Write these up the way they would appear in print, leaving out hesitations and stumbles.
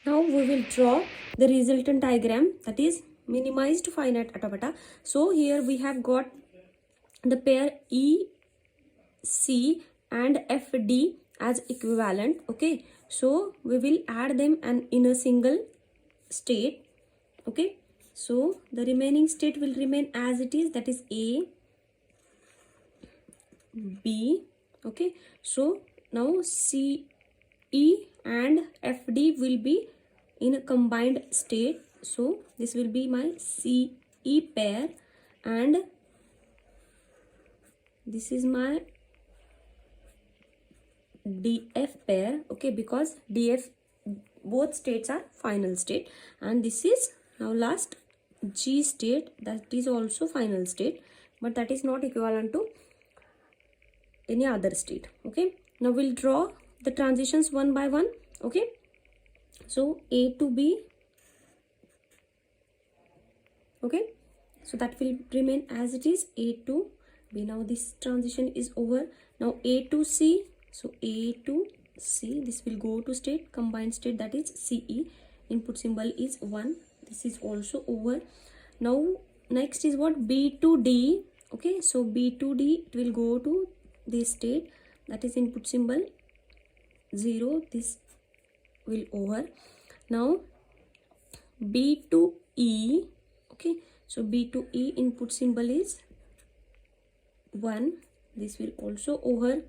Now we will draw the resultant diagram, that is minimized finite automata. So here we have got the pair EC and FD as equivalent. Okay, so we will add them and in a single state. Okay, so the remaining state will remain as it is, that is A, B. Okay, so now CE and FD will be in a combined state. So this will be my CE pair and this is my DF pair. Okay, because DF, both states are final state, and this is now last G state, that is also final state, but that is not equivalent to any other state. Okay, now we'll draw the transitions one by one. Okay, so A to B. Okay, so that will remain as it is, A to B. Now this transition is over. Now A to C. So A to C, this will go to state, combined state, that is CE. Input symbol is 1. This is also over. Now next is what? B to D. Okay, so B to D, it will go to this state, that is input symbol 0. This will over. Now B to E. Okay, so B to E, input symbol is 1. This will also over.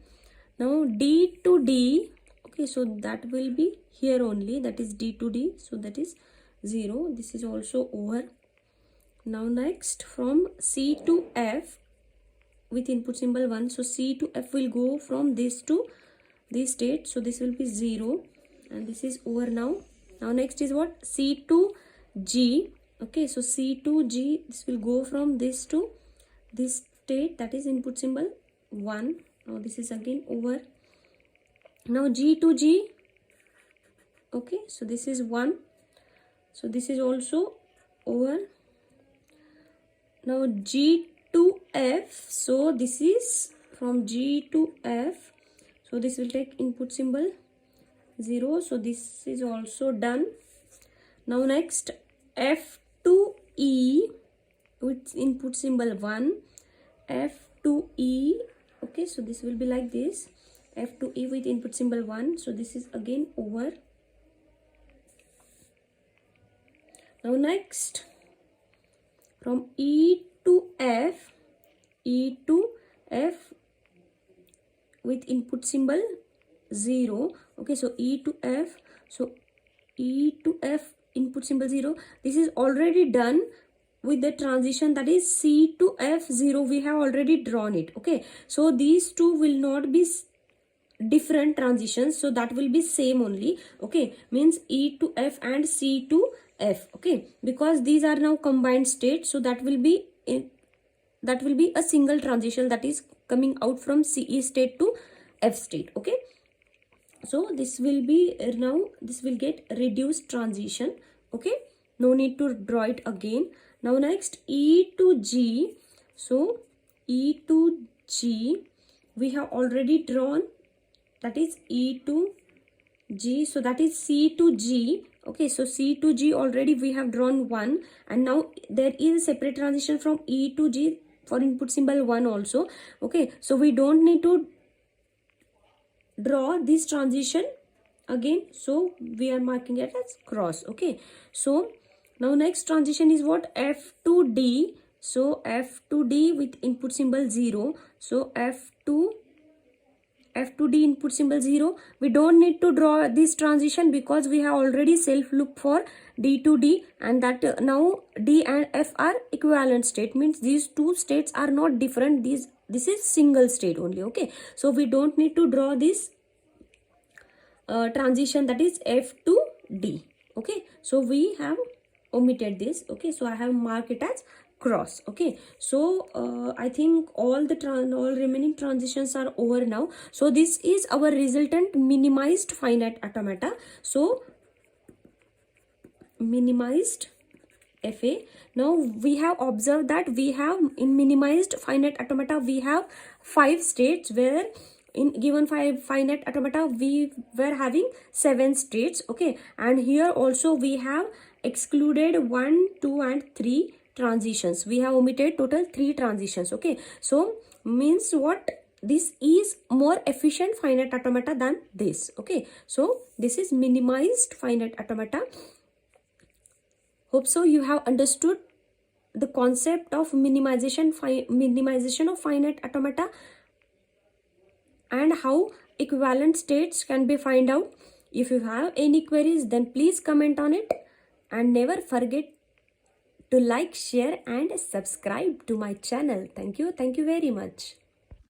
Now D to D. Okay, so that will be here only, that is D to D, so that is 0. This is also over. Now next from C to F with input symbol 1. So C to F will go from this to this state, so this will be 0 and this is over now. Now next is what? C to G. Okay, so C to G, this will go from this to this state, that is input symbol 1. Now this is again over. Now G to G. Okay, so this is 1, so this is also over. Now G to F, so this is from G to F, so this will take input symbol 0, so this is also done. Now next F to E with input symbol 1, F to E. Okay, so this will be like this, F to E with input symbol 1, so this is again over. Now next from E to F, E to F with input symbol 0. Okay, so E to F, so E to F input symbol 0. This is already done with the transition, that is C to F0. We have already drawn it. Okay, so these two will not be different transitions, so that will be same only. Okay, means E to F and C to F. Okay, because these are now combined states, so that will be a single transition, that is coming out from CE state to F state. Okay, so this will be now, this will get reduced transition. Okay, no need to draw it again. Now next E to G. So E to G we have already drawn, that is E to G, so that is C to G. Okay, so C to G already we have drawn 1, and now there is a separate transition from E to G for input symbol 1 also. Okay, so we don't need to draw this transition again, so we are marking it as cross. Okay, so now next transition is what? F to D. So F to D with input symbol 0. So F to D input symbol 0. We don't need to draw this transition because we have already self looked for D to D, and that now D and F are equivalent state, means these two states are not different. This is single state only. Okay, so we don't need to draw this transition, that is F to D. Okay, so we have omitted this. Okay, so I have marked it as cross. Okay, so I think all remaining transitions are over now. So this is our resultant minimized finite automata. So minimized FA. Now we have observed that we have in minimized finite automata we have 5 states, where in given finite automata we were having 7 states, okay, and here also we have excluded 1, 2 and 3 transitions. We have omitted total 3 transitions, okay. So means what, this is more efficient finite automata than this, okay. So this is minimized finite automata. Hope so you have understood the concept of minimization of finite automata and how equivalent states can be find out. If you have any queries, then please comment on it, and never forget to like, share and subscribe to my channel. Thank you very much.